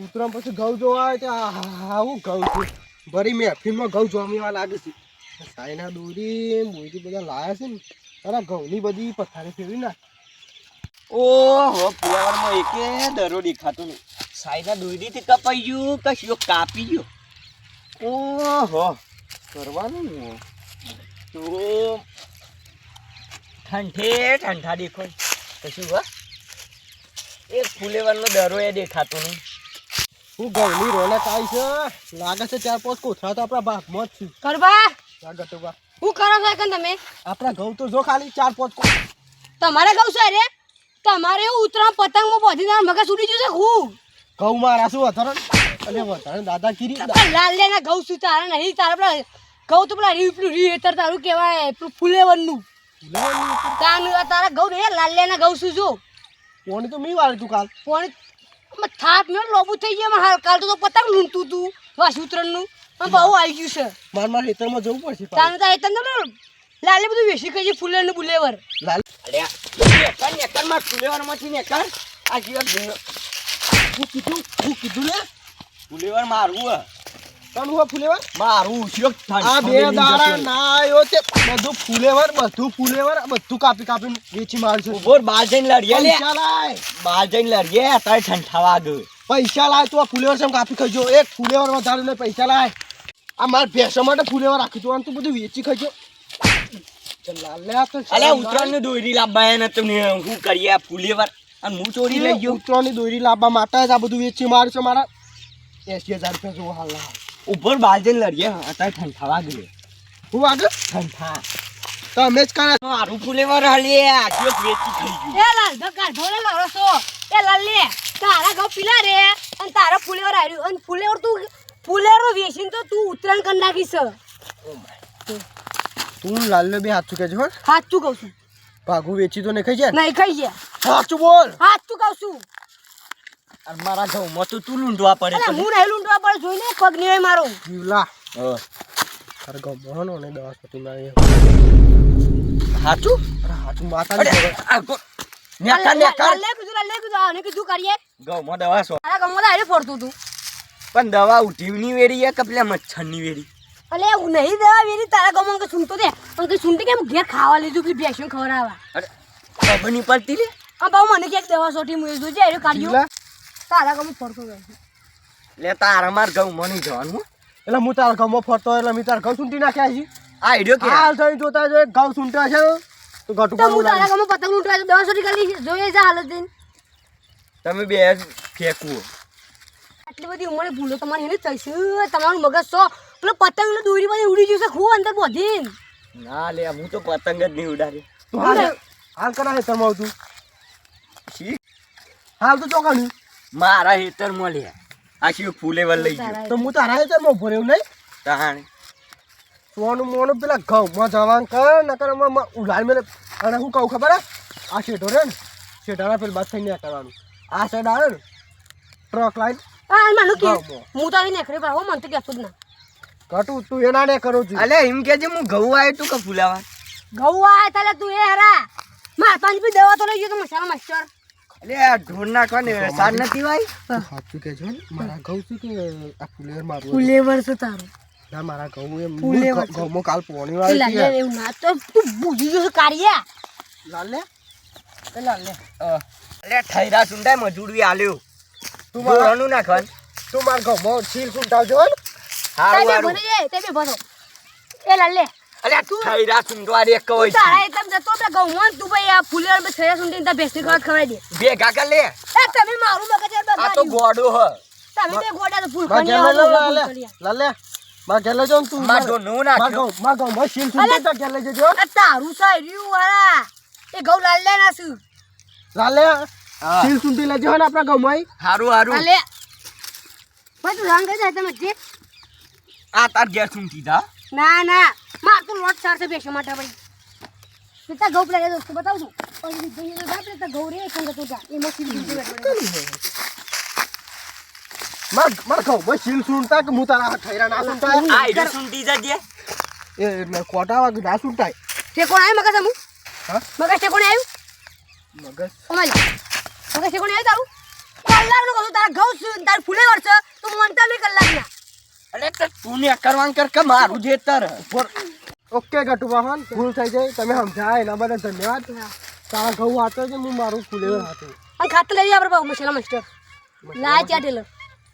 ઉતરાણ પછી ઘઉં જોવા આવે તો આવું ઘઉં છે ભરી મહેફિલમાં ઘઉં જોવા લાગે છે. સાઈના દોરી મોરી બધા લાયા છે ને અરે ઘઉંની બધી પથારી ફેરવી ના. ઓહો ફુલેવરમાં એકે દરો દેખાતો નહીં. સાઈના દોરીથી કપાઈ ગયું કશું કાપી ગયો. ઓહો કરવાનું ને તો ઠંઠા દેખો કશું હા એક ફુલેવરનો દરો એ દેખાતો નહીં. હું ઘઉંની રોનક આવી છે લાગે છે 4-5 કોથળા તો આપણા ભાગમાં જ છે. કરવા લાગે તો બા હું કરો છો એકન તમે આપણા ઘઉં તો જો ખાલી 4-5 તમારે કહું છે રે તમારે ઉતરાણ પતંગમાં બોધીને મગજ ઉડી જશે હું ઘઉં મારા શું વધારણ અને વધારણ દાદાગીરી લાલ લેના ઘઉં શું તારા નહીં તારા પેલા ઘઉં તો પેલા રીતર તારું કહેવાય ફુલેવરનું તારા ઘઉં નહીં લાલ લેના ઘઉં શું જો કોની તો મી વાળી તું કાલ પણ થાપ મેં લોબુ થઈ ગયા હાલ કાલ તો પતંગ લૂંટતું તું વાસી ઉતરણનું પણ બહુ આવી ગયું છે મારા ખેતરમાં જવું પડશે તાનું તો એ લાલે બધું વેસી કહી ફુલેવરનું બુલેવર લાલ નેકરમાં ફુલેવરમાંથી નેકર આ જીવન હું કીધું ને ફુલેવર મારવું હે તને હું ફુલેવર મારું છે આ બે દાડા ના આવ્યો તે બધું ફુલેવર બધું કાપી વેચી મારશે. ઉભો બહાર જઈને લડીએ લે પૈસા લાય બહાર જઈને લડીએ અત્યારે ઠંઠા વાગે પૈસા લાય તું આ ફુલેવર સેમ કાપી ખાજો એક ફુલેવર વધારે ને પૈસા લાય આ મારા ભેંસો માટે ફુલેવર રાખી તું તું બધું વેચી ખાજો. અલે ઉતરાણની દોરી લાવવા ને તમે શું કરીએ આ ફુલેવર અને હું ચોરી લઈ ગયો. ઉતરાણની દોરી લાવવા માટે જ આ બધું વેચી મારશે મારા 80,000 રૂપિયા જો હાલ ઉપર બહાર જઈને લડીએ અત્યારે ઠંઠા વાગે હું આગળ ઠંઠા તો અમે જ કરે મારું ફુલેવર હાલી આટલો વેચી થઈ ગયું. એ લાલ ધક્કા ઢોલે લાવો છો એ લાલ લે તારા ઘઉં પીલા રે અને તારા ફુલેવર આવ્યું અને ફુલેવર વેચીને તો તું ઉતરાણ કરી નાખીશ. તું લાલને બે હાથ ચૂકે છે હો સાચું કહું છું ભાગું વેચી તો નહીં ખાઈ જાય નહીં ખાઈ ગયા સાચું બોલ સાચું કહું છું અને મારા ઘઉંમાં તો તું લૂંટવા પડે અલા હું નહીં લૂંટવા પડે જોઈને પગ નહીં મારો જીવલા તારે ગમવાનો ને 10 પતિ મારી સાચું હાચું માતાની નેકા નેકા લે કીધું આને કીધું કરીએ ઘઉંમાં દવા સો તારા ગમમાં આરે ફરતું તું પણ દવા ઉઠીની વેરી કે પેલા મચ્છરની વેરી અલે હું નહીં દવા વેરી તારા ગમમાં કે સુનતો દે પણ કે સુનતી કેમ ઘેર ખાવા લીધું કે ભેંસો ખવડાવવા અરે ખબર નહીં પડતી લે આ બાઉ મને કે દવા સોટી મુઈ જોજે એરો કાઢ્યો તારા ગમમાં ફરતો રહે લે તારા માર ઘઉંમાં નહીં જવાનું એટલે હું તારા ઘઉંમાં ફરતો એટલે મેં તારા ઘઉં સૂંટી નાખ્યા છે. આ આઈડિયો કે હાલ થઈ જોતા જો એક ઘઉં સૂંટ્યા છે તો ઘટું તો હું પડવું તારા લાગે. ગમમાં પતંગ લૂંટવા તો દવા સોટી કરી જોઈએ છે હાલત દઈને તમે બે ફેંકવું આટલી બધી ઉંમરે ભૂલો તમારી એને થઈશે તમારું મગજ સો પેલો પતંગ દોરી બધી ઉડી જશે ખૂબ અંદર બોધીને ના લે હું તો પતંગ જ નહીં ઉડાડી તું હાલ કરા હેતરમાં આવતું શી હાલ તો ચોકાની મારા હેતરમાં લે આખી ફુલેવર લઈ ગયો તો હું તારા હેતરમાં ઉભો રહ્યો નહીં તાણે મોનું પેલા ઘઉંમાં જવાનું કર નકર ઉલાડ મેલે અને હું કહું ખબર હે આ શેઠો રે ને શેઠાના પેલી બાદ થઈને કરવાનું આ સાઈડ આવે ને ટ્રક લાઈન આ માનું કે હું તો અહીં નેખરે પર મને તો કહેતો જ ના ઘટું તું એના ને કરું છું અલે એમ કે જે હું ઘઉં આવ્યો તું કે ફુલાવા ઘઉં આ તાલે તું એ હરા માર પાંચ બી દવા તો લઈ ગયો તો મસાલા માસ્ટર અલે આ ઢોર નાખવાની સાર નથી ભાઈ સાચું કે છે મારા ઘઉં છે કે આ ફુલેવર મારું ફુલેવર છે તારું ના મારા ઘઉં એમ ફુલેવર છે. ઘઉંમાં કાલ પોણી વાળી લાલે છે એવું ના તો તું બુજી જશે કાઢ્યા લાલ લે એ લાલ લે અલે ઠૈરા સુંડાય મજૂરી આલ્યો તું મારા ઢોરનું નાખવાનું તું મારા ઘઉંમાં છીલ સુંટાવજો ને હારું તે હારું ભરે જાય તે બી ભરો એ લાલે અલે ઠૈરા સુંડવા રે તું કવઈ તારા એકદમ જતો તો ઘઉં તું ભાઈ આ ફુલેવર બે થયા સુંટી તા ભેંસની ખાવા ખવડાવી દે ભેગા કર લે એ તમે મારું મગજ આ તો બગાડ્યું ગોડો હ તમે તે ગોડા તો ફૂલ માર ખણી ઘેર લઈ આવો લે લાલ લે માર ઘેર લઈ જાઉં તું માર ઢોરનું નાખ્યો માર ઘઉંમાં છીલ સુંટી ઘેર લઈ જજો આ તારું સાર્યું વાળા એ ઘઉં લાલ લે ના શું લાલ લે છીલ સુંટી લેજો ને આપણા ઘઉંમાં હારું હારું લાલે ભાઈ તું રંગ જાય તમે જે આ તાર ગેસ સુંટી જા ના ના માર તો લોટ ચારશે બેસો માટે ભાઈ પિતા ઘઉં પેલા દોસ્તો બતાવું છું પણ જોઈએ તો આપણે તો ઘઉં રે કંગ તો જા એમાં સીધી બેઠો માર ઘઉંમાં છીલ સુંટા કે હું તારા ઠૈરા ના સુંટાય આ આઈડિયો સુંટી જાજે એ કોટા વાગે ના સુંટાય તે કોણ આવ્યું મગજ અમુ હા મગજ તે કોણ આવ્યું મગજ ઓમાલી મગજ તે કોણ આવ્યું તારું કલ્લાર નું કહું તારા ઘઉં તાર ફૂલેવર તું ને કરવાનું કર કે મારું જેતર ઓકે ગટુબા હોન ભૂલ થઈ જાય તમે સમજાય એના બદલ ધન્યવાદ તારા ઘઉં વાંચો છે હું મારું ફૂલેવર હતું અને ખાતર લઈ આપણે બાબુ મસાલા માસ્ટર લાય ચા ટેલર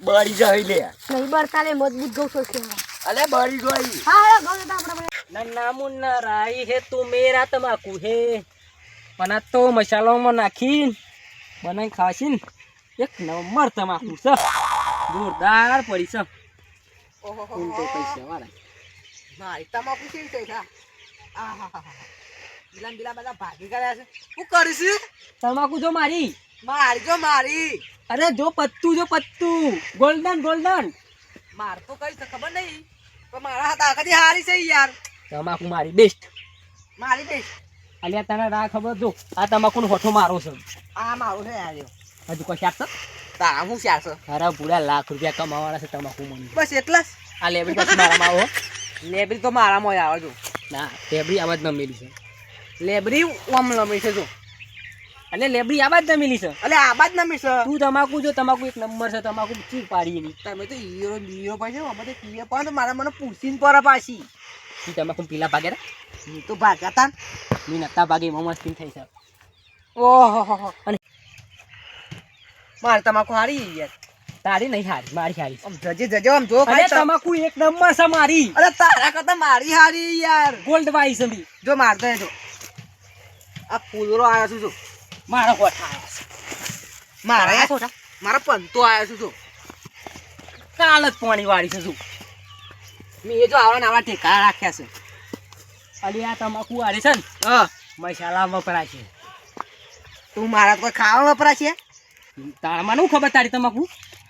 બળી જાય લે નહીં બરતા લે મજબૂત ગૌ સોચશે અલે બળી ગઈ હા હા ગૌ દેતા આપણે નન્ના મુન્ના રાઈ હે તું મેરા તમાકુ હે પણ આ તો મસાલામાં નાખી બનાવી ખાશી ને એક નંબર તમાકુ છે જોરદાર પડી છે ઓહો તો પૈસા વાળા મારી તમાકુ કેવી થઈ છે બિલા બિલા બધા ભાગી ગયા છે શું કરીશ તમાકુ જો મારી મારી અરે જો પત્તું ગોલ્ડન માર તો કઈ છે ખબર નહીં પણ મારા હાથ આખી હારી છે યાર તમાકુ મારી બેસ્ટ મારી બેસ અલ્યા તને ના ખબર જો આ તમાકુનો હોઠો મારો છે આ મારું છે યાર હજુ કોઈ આપતો તારા હું ચાર છે તારા પૂરા લાખ રૂપિયા કમાવાના છે તમાકુ મને બસ એટલા જ આ લેબરી પછી મારામાં આવો લેબરી તો મારામાં આવે જો ના લેબરી આવાજ ન મેલી છે લેબરી ઓમ લમી છે જો એટલે લેબરી આવાજ ન મેલી છે અલે આબાદ નમી છે તું તમાકુ જો તમાકુ એક નંબર છે તમાકુ ચીર પાડી એની તમે તો હીરો પાસે અમે તો કીએ પણ મારા મને પૂછીને પર પાછી તું તમાકુ પીલા ભાગે હું તો ભાગ્યા તા મી નતા ભાગે એમાં મસ્તી થઈ છે ઓહો અને મારે તમાકુ હારી યાર તારી નહીં હારી મારી હારી આમ જજે આમ જો અરે ખાઈ તમાકુ એક નંબર છે મારી અરે તારા કરતા મારી હારી યાર ગોલ્ડ વાઈ છે બી જો મારતો જો આ ફૂલરો આવ્યો છું જો મારો હોઠ આવ્યો છે મારા મારા પંતો આવ્યો છું જો કાલ જ પાણી વાળી છે શું મેં એ જો આવડા આવા ઠેકા રાખ્યા છે અલી આ તમાકુ વાળી છે ને હા મસાલા વપરાય છે તું મારા કોઈ ખાવા વપરા છે તારા મને ખબર તારી તમાકુ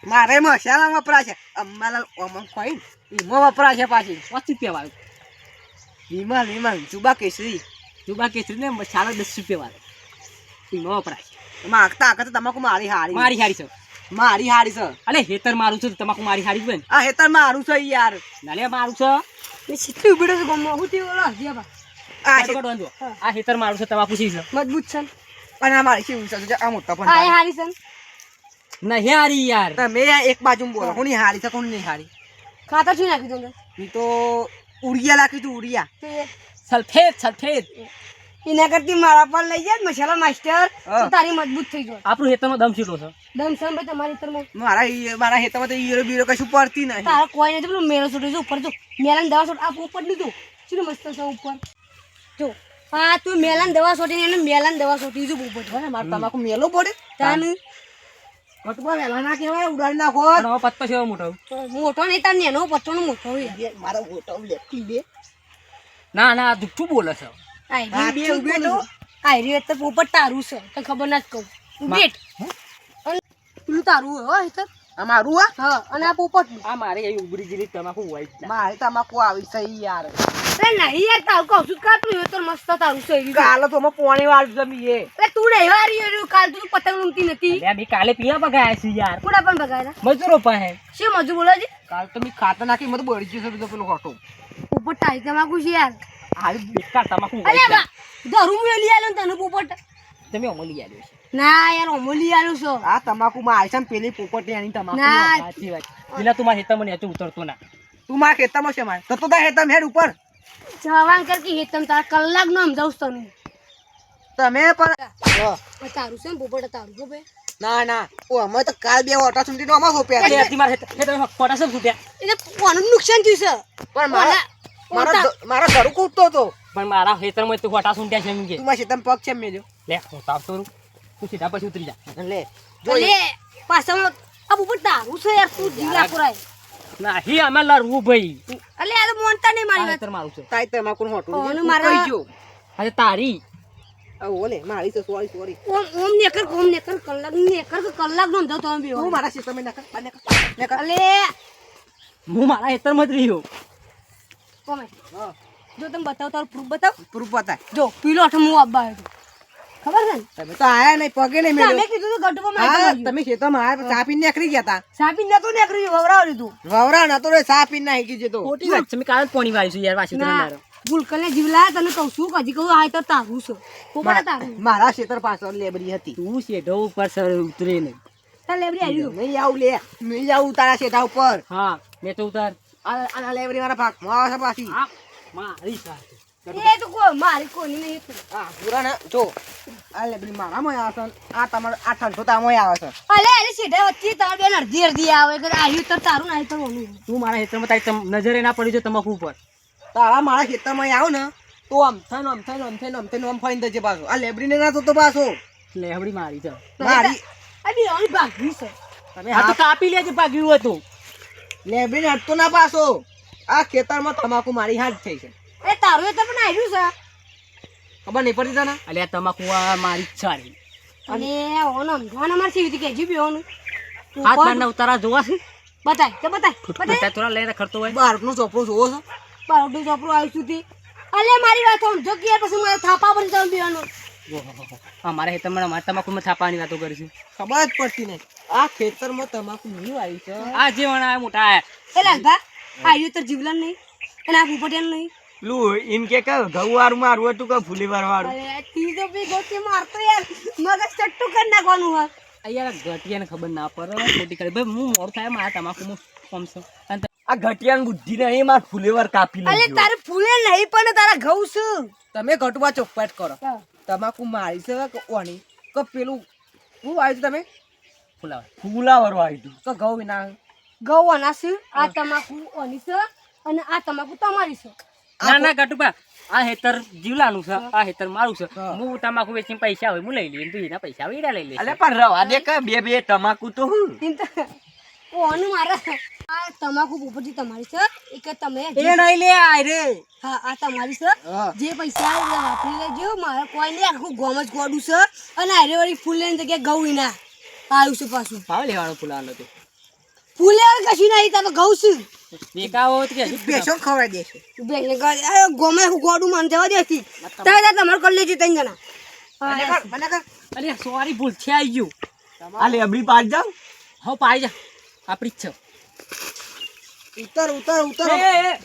મારે મસાલા વપરા છે અમારા ઓમમ ખોઈ ઈમો વપરા છે પાછી 50 રૂપિયા વાળું વિમલ જુબા કેસરી જુબા કેસરી ને મસાલો 10 રૂપિયા વાળો એમાં વપરાય છે માગતા આખા તમાકુ મારી હારી મારી હારી છે મારી હારી છે અલે હેતર મારું છે તમાકુ મારી હારી છે ને આ હેતર મારું છે યાર નાલે મારું છે મેં સીટલી ઉભી રહ્યો ગમો હું તે ઓલા દિયા આ કટ કરવાનું જો. આ હેતર મારું છે તમાકુ સી છે મજબૂત છે અને આ મારી શિવ છે આ મોટા આ એ પણ હારી છે નહીં હારી યાર તમે એક બાજુ બોલો કોની હારી છે કોની નહીં હારી ખાતર શું નાખી દઉં ઈ તો ઉડિયા લાખી તું ઉડિયા સલ્ફેટ એના કરતી મારા પર લઈ જાય મસાલા માસ્ટર તો તારી મજબૂત થઈ જાય આપણું હેતરમાં દમ છૂટો છે દમ સમ ભાઈ તમારી તરફ મારા હેતામાં તો હીરો બીરો કશું પડતી નહીં તારા કોઈ નથી પેલું મેળો છોડ્યો છે ઉપર જો મેલાન દવા છોડ આ પોપટ લીધું શું મસ્ત છે ઉપર જો હા તું મેલાન દવા છોડીને એને મેલાન દવા છોડી જો પોપટ મને માર તમાકુ મેલો પડે તાન કટવા વેલા ના કહેવાય ઉડાડી નાખો પણ હવે પત્તો છે એવો મોટો મોટો નહીં તાર નેનો પત્તોનો મોટો હોય મારો મોટો લેતી બે ના જુઠ્ઠું બોલે છે આ બે ઉભે તો આ રે તો પોપટ તારું છે તને ખબર ના જ કહું ઉભેટ અને પેલું તારું હો હેતર આ મારું હા અને આ પોપટ આ મારે એ ઉગડી જેલી તમાકુ હોય જ ના. મારે તમાકુ આવી છે યાર એ નહીં યાર તારું કહું છું કાતું હેતર મસ્ત તારું છે એવી કાલે તો અમે પોણી વાર જમીએ એટલે તું નહીં વારી રહ્યું કાલ તું પતંગ લૂંટતી નથી અલ્યા બી કાલે પીવા બગાયા છે યાર કોડા પણ બગાડ્યા મજૂરો પાસે શું મજુ બોલો છે કાલ તો મેં ખાતા નાખી મને બળી ગયું છે બધો પેલો હોટો પોપટ તારી તમાકુ છે યાર હારી બેકાર તમાકુ અલે હોય જ ના. બા ધરું મેલી આલું તને પોપટ તમે અમલી આલ્યો છે ના યાર ઓમલી આલું છો આ તમાકુ માં આવી છે ને પેલી પોપટી આની તમાકુ ના સાચી વાત પેલા તું મારા હેતરમાં નેચે ઉતરતો ના તું મારા ખેતરમાં છે મારે તો તાર ખેતર હેડ ઉપર જવાન કર કે હેતમ તારા કલાક નો સમજાવું તને તમે પણ તારું છે ને પોપટ તારું છે ભાઈ ના ઓ અમે તો કાલ બે ઓટા સુધી નો અમાર હોપ્યા અરે આથી મારા હેતરમાં ખોટા સબ ફૂટ્યા એટલે કોનું નુકસાન થયું છે પણ મારા ઘરું કૂદતો હતો પણ મારા હેતરમાં તું ખોટા સુંટ્યા છે એમ કે તું મારા ખેતરમાં પગ છે મેલ્યો લે હું તાવ તો તું સીધા પછી ઉતરી જા લે અલે પાછળ આ પોપટ તારું છે યાર તું જીલા પુરાય નહીં અમે લડવું ભાઈ અલે યાર મોનતા નહીં આ મારી વાત હેતર મારું છે તાઈ તમાકુ નું હોટું ઓનું મારા- ગયો આજે તારી ઓલે મારી તો સોરી ઓમ નેકર કલાક નો સમજાવ તમે બી તું મારા ખેતરમાં નકર અલે હું મારા હેતરમાં જ રહ્યો કોમે જો તમે બતાવ તારું પ્રૂફ બતાવ પ્રૂફ બતાય જો પીલો અઠ હું આબા આવ્યો હતો ખબર છે ને તમે તો આયા નહીં પગે નહીં તમે મેલ્યો કીધું તો ગટુમાં હા મારી તમે ખેતરમાં આયા ચા પીને નીકળી ગયા તા સાપી નતું નીકળ્યું વવરાવ લીધું વવરા નતો રે ચા પીને નાખી જતો ખોટી વાત છે મેં કાલે જ પોણી વાળી છું યાર વાસી ના ગુલકલ ને જીવલા તને કહું છું હજી કહું આ તો તારું છે પોપટ તારું મારા ખેતર પાછળ લેબરી હતી તું શેઢો ઉપર સર ઉતરે નહીં તાર લેબરી આવી ગયું નહીં આવું લે નહીં આવું તારા શેઠા ઉપર હા મેં તો ઉતાર આ લેબરી વાળા ભાગમાં આવે છે પાછી આ મારી સાથે એ તો કોઈ મારી કોની નહીં તું. હા પૂરા ને જો આ લેબરી મારામાં આવે છે આ તમારે આ ઠંડો તામાં આવે છે અલે અરે સીધા વચ્ચે તાર બેન અડધી અડધી આવે કે આવ્યું તો તારું નહીં કરવાનું. તું મારા હેતરમાં તારી નજરે ના પડી જો તમાકુ ઉપર તારા મારા ખેતરમાં આવ ને તો આમ ફાઈન થશે પાછો આ લેબરીને ના તો પાછો લેબડી મારી છે મારી આ બેવાની ભાગવી છે. તમે હા તો કાપી લેજે ભાગ્યું હતું લેબરીને હટતો ના પાછો આ ખેતરમાં તમાકુ મારી હાથ થઈ છે એ તારું એ તો પણ આવ્યું છે. ખબર નહીં પડતી તને અલ્યા તમાકુ આ મારી જ સારી અને ઓનો સમજવાના મારે કેવી રીતે કહેજો બેવાનું. તું હાથ કોણ? બારના ઉતારા જોવા છે બતાય તો બતાય બતાય. થોડા લઈને ખર્ચો હોય બારનું ચોપડું જોવો છો બારડું ચોપડું આવ્યું સુધી. અલે મારી વાત સમજો કે પછી મારે થાપા પર જવાનું બેવાનું. અમારા હેતરમાં અમારે તમાકુમાં થાપાની વાતો કરીશું ખબર જ પડતી નહીં આ ખેતરમાં તમાકુ નહીં આવી છે આ જે વણા મોટા આયા એ લાલભા આવ્યું તો જીવલન નહીં અને આ ભૂપટિયાનું નહીં. પેલું એમ કે ઘઉં વાળું મારવું હતું કે ફૂલીવાર વાળું અરે તીજો બી ગોતી મારતો યાર મગજ ચટ્ટુ કરી નાખવાનું હોય. યાર ઘટિયાને ખબર ના પડે ખોટી કરે ભાઈ હું મોડું થાય મારા તમાકુમાં કમશે અને આ ઘટિયાની બુદ્ધિ નહીં માર ફૂલીવાર કાપી અલે લેજો તારે ફૂલે નહીં પણ તારા ઘઉં શું. તમે ઘટવા ચોખવટ કરો તમાકુ મારી છે કે ઓની કે પેલું શું આવ્યું તમે ફુલાવા ફૂલાવાર વાળ્યું કે ઘઉં વિના ઘઉં આના છે આ તમાકુ ઓની છે અને આ તમાકુ તમારી છે. ના ના ગટુપા આ હેતર જીવલાનું છે આ હેતર મારું છે હા. હું તમાકુ વેચીને પૈસા હોય હું લઈ લઈએ તું એના પૈસા હોય એના લઈ લે અલે પણ રવા દે કે બે તમાકુ તો હું એમ તો ઓનું મારા આ તમાકુ ભૂપતિ તમારી છે એ કે તમે એ નહીં લે આય રે હા આ તમારી છે હા. જે પૈસા આવે એ વાપરી લેજો મારે કોઈ નહીં આખું ગોમ જ ગોડું છે અને આરે વાળી ફૂલ લઈને જગ્યાએ ઘઉં વિના આવ્યું છે પાછું ભાવ લેવાનો ફુલાવાનો તો ફૂલે કશું નહીં તાર તો ઘઉં છે. દેખાવો તો કે બેસો ખવડાવી દેશે બેને કહે ગોમે હું ગોડું માન જવા દેતી તારે તમારે કરી લેજો ત્રણ જણા. મને હા, કર મને કર અરે સોરી ભૂલ છે આવી ગયું આ લેબડી પાડ જાવ હવે પાઈ જા આપણી જ છે ઉતર ઉતર ઉતર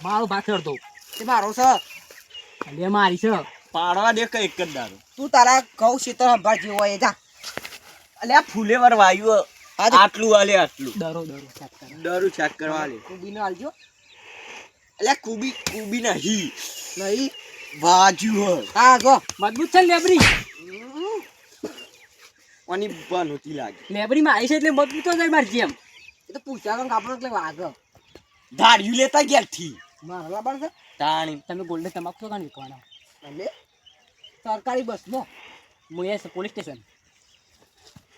મારો પાછળ દો એ મારો છે અલે મારી છે પાડવા દે કે એક જ દારૂ તું તારા ઘઉં શીતળ સંભાળ જેવો હોય એ જા અલે આ ફૂલેવાર વાયુ આટલું આલે આટલું ડરો ચાક કરે દરું ચેક કરવા લે કુબીને આલજો અલે કુબી નહીં નહીં વાજુ હ હા જો મજબૂત છે ને લેબરી ઓની બનોતી લાગે લેબરી માં આવી છે એટલે મજબૂત જ મારી જેમ એ તો પૂછ્યા તો કાપડ એટલે વાગ ધાર્યું લેતા ગયા થી મારા લાબાર છે તાણી તમે ગોલ્ડન તમાકુ તો કાં વિકવાના એટલે સરકારી બસમાં હું એ પોલીસ સ્ટેશન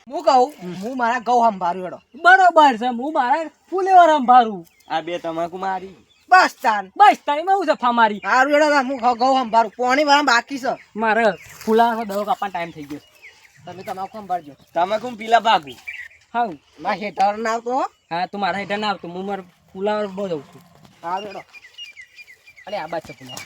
હું કહું હું મારા ઘઉં સંભાળ્યું હેડો બરોબર છે હું મારા ફૂલેવાર સંભાળું આ બે તમાકુ મારી બસ તાન બસ તારી હું જફા મારી સારું હેડો તાન હું ઘઉં સંભાળું પોણી વાળા બાકી છે મારે ફૂલા દવા કાપવાનો ટાઈમ થઈ ગયો તમે તમાકુ સંભાળજો તમાકુ પીલા ભાગું હા મારા હેઠળ ના આવતો હો. હા તું મારા હેઠળ ના આવતું હું મારા ફૂલાવાર બહુ જઉં છું સારું હેડો અરે આ બાદ છે ફૂલા